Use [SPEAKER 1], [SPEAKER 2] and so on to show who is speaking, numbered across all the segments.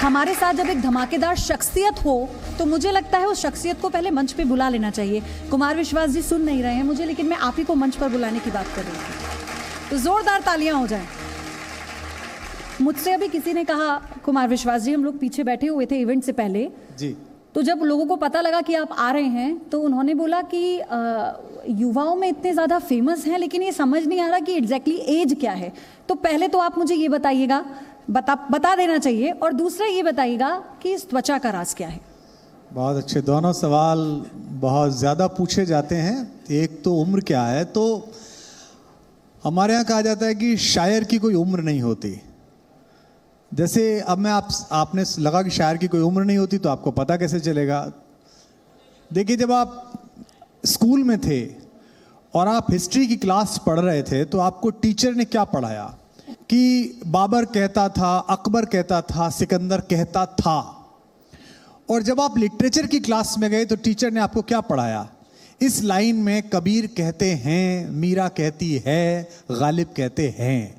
[SPEAKER 1] हमारे साथ जब एक धमाकेदार शख्सियत हो तो मुझे लगता है उस शख्सियत को पहले मंच पे बुला लेना चाहिए। कुमार विश्वास जी सुन नहीं रहे हैं मुझे, लेकिन मैं आप ही को मंच पर बुलाने की बात कर रही हूँ, तो जोरदार तालियां हो जाएं। मुझसे अभी किसी ने कहा, कुमार विश्वास जी हम लोग पीछे बैठे हुए थे इवेंट से पहले जी, तो जब लोगों को पता लगा कि आप आ रहे हैं तो उन्होंने बोला कि युवाओं में इतने ज़्यादा फेमस हैं लेकिन ये समझ नहीं आ रहा कि एग्जैक्टली एज क्या है। तो पहले तो आप मुझे ये बताइएगा, बता देना चाहिए, और दूसरा ये बताइएगा कि इस त्वचा का राज क्या है।
[SPEAKER 2] बहुत अच्छे दोनों सवाल बहुत ज़्यादा पूछे जाते हैं। एक तो उम्र क्या है, तो हमारे यहाँ कहा जाता है कि शायर की कोई उम्र नहीं होती। जैसे अब मैं आपने लगा कि शायर की कोई उम्र नहीं होती तो आपको पता कैसे चलेगा। देखिए, जब आप स्कूल में थे और आप हिस्ट्री की क्लास पढ़ रहे थे तो आपको टीचर ने क्या पढ़ाया कि बाबर कहता था, अकबर कहता था, सिकंदर कहता था। और जब आप लिटरेचर की क्लास में गए तो टीचर ने आपको क्या पढ़ाया, इस लाइन में कबीर कहते हैं, मीरा कहती है, गालिब कहते हैं।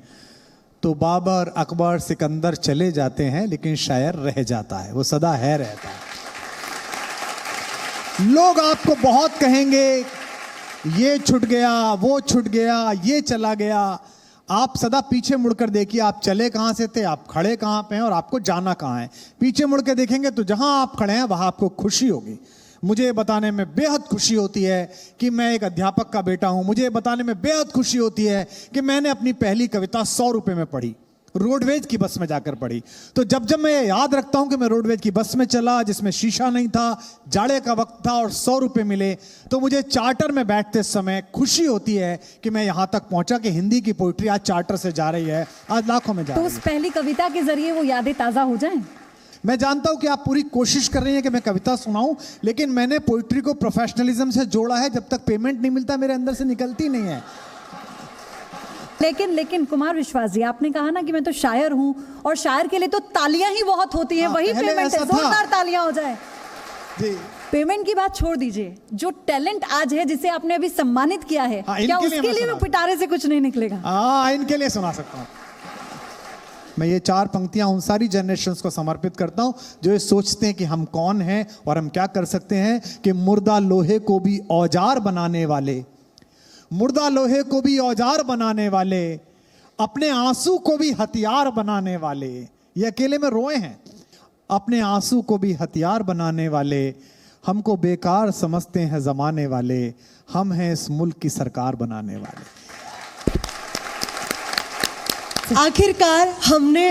[SPEAKER 2] तो बाबर, अकबर, सिकंदर चले जाते हैं लेकिन शायर रह जाता है, वो सदा है रहता है। लोग आपको बहुत कहेंगे ये छूट गया, वो छूट गया, ये चला गया। आप सदा पीछे मुड़कर देखिए, आप चले कहाँ से थे, आप खड़े कहाँ पे हैं और आपको जाना कहाँ है। पीछे मुड़ के देखेंगे तो जहाँ आप खड़े हैं वहाँ आपको खुशी होगी। मुझे बताने में बेहद खुशी होती है कि मैं एक अध्यापक का बेटा हूं। मुझे बताने में बेहद खुशी होती है कि मैंने अपनी पहली कविता 100 रुपए में पढ़ी, रोडवेज की बस में जाकर पढ़ी। तो जब मैं याद रखता हूं कि मैं रोडवेज की बस में चला जिसमें शीशा नहीं था, जाड़े का वक्त था और 100 रुपए मिले, तो मुझे चार्टर में बैठते समय खुशी होती है कि मैं यहां तक पहुंचा कि हिंदी की पोइट्री आज चार्टर से जा रही है, आज लाखों में जा रही है।
[SPEAKER 1] तो उस पहली कविता के जरिए वो यादें ताजा हो जाएं।
[SPEAKER 2] मैं जानता हूं कि आप पूरी कोशिश कर रही हैं कि मैं कविता सुनाऊं, लेकिन मैंने पोइट्री को प्रोफेशनलिज्म से जोड़ा है। जब तक पेमेंट नहीं मिलता मेरे अंदर से निकलती नहीं है।
[SPEAKER 1] लेकिन कुमार विश्वास जी, आपने कहा ना कि मैं तो शायर हूं, और शायर के लिए तो तालियां ही बहुत होती हैं, वही पेमेंट है। जोरदार तालियां हो जाए जी। पेमेंट की बात छोड़ दीजिए, जो टैलेंट आज है जिसे आपने अभी सम्मानित किया है, क्या उसके लिए पिटारे से कुछ नहीं निकलेगा?
[SPEAKER 2] हाँ, इनके लिए सुना सकता हूँ मैं। ये 4 पंक्तियां उन सारी जनरेशंस को समर्पित करता हूं जो ये सोचते हैं कि हम कौन हैं और हम क्या कर सकते हैं। कि मुर्दा लोहे को भी औजार बनाने वाले, मुर्दा लोहे को भी औजार बनाने वाले, अपने आंसू को भी हथियार बनाने वाले, ये अकेले में रोए हैं। अपने आंसू को भी हथियार बनाने वाले, हमको बेकार समझते हैं जमाने वाले, हम हैं इस मुल्क की सरकार बनाने वाले।
[SPEAKER 3] आखिरकार हमने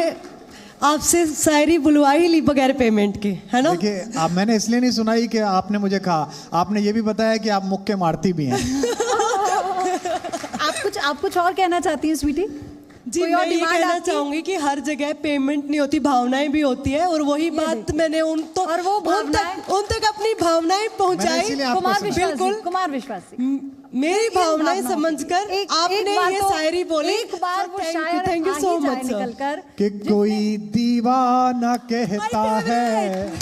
[SPEAKER 3] आपसे शायरी बुलवा ही ली बगैर पेमेंट के, है ना?
[SPEAKER 2] देखिए, आप मैंने इसलिए नहीं सुनाई कि आपने मुझे कहा, आपने ये भी बताया कि आप मुक्के मारती भी हैं।
[SPEAKER 1] आप कुछ और कहना चाहती हैं स्वीटी?
[SPEAKER 3] जी, मैं ये कहना चाहूंगी कि हर जगह पेमेंट नहीं होती, भावनाएं भी होती है। और वही बात मैंने उन तक अपनी भावनाएं पहुंचाई।
[SPEAKER 1] कुमार विश्वास
[SPEAKER 3] मेरी भावनाएं समझकर आपने ये शायरी बोली।
[SPEAKER 1] एक बार वो शायर
[SPEAKER 3] थैंक यू सो मच
[SPEAKER 1] निकलकर
[SPEAKER 2] कि कोई दीवाना कहता है।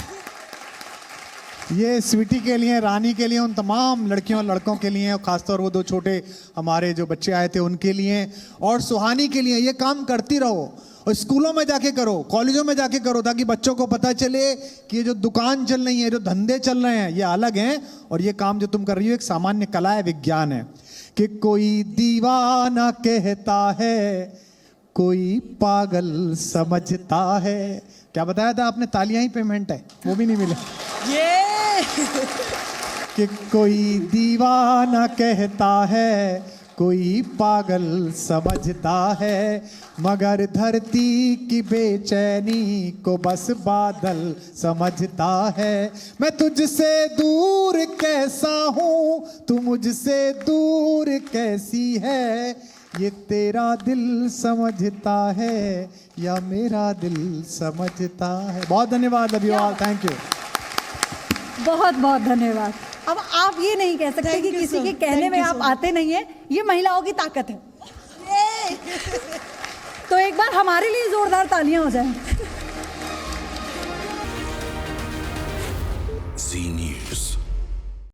[SPEAKER 2] ये स्वीटी के लिए, रानी के लिए, उन तमाम लड़कियों और लड़कों के लिए, और खासतौर वो 2 छोटे हमारे जो बच्चे आए थे उनके लिए, और सुहानी के लिए। ये काम करती रहो और स्कूलों में जाके करो, कॉलेजों में जाके करो, ताकि बच्चों को पता चले कि ये जो दुकान चल रही है, जो धंधे चल रहे हैं, ये अलग हैं, और ये काम जो तुम कर रही हो एक सामान्य कला है, विज्ञान है। कि कोई दीवाना कहता है, कोई पागल समझता है। क्या बताया था आपने? तालियां ही पेमेंट है, वो भी नहीं मिले। कि कोई दीवाना कहता है, कोई पागल समझता है, मगर धरती की बेचैनी को बस बादल समझता है। मैं तुझसे दूर कैसा हूँ, तू मुझसे दूर कैसी है, ये तेरा दिल समझता है या मेरा दिल समझता है। बहुत धन्यवाद, love you all, thank you.
[SPEAKER 1] बहुत बहुत धन्यवाद। अब आप ये नहीं कह सकते कि किसी के कहने में आप आते नहीं है, ये महिलाओं की ताकत है। तो एक बार हमारे लिए जोरदार तालियां हो जाएं।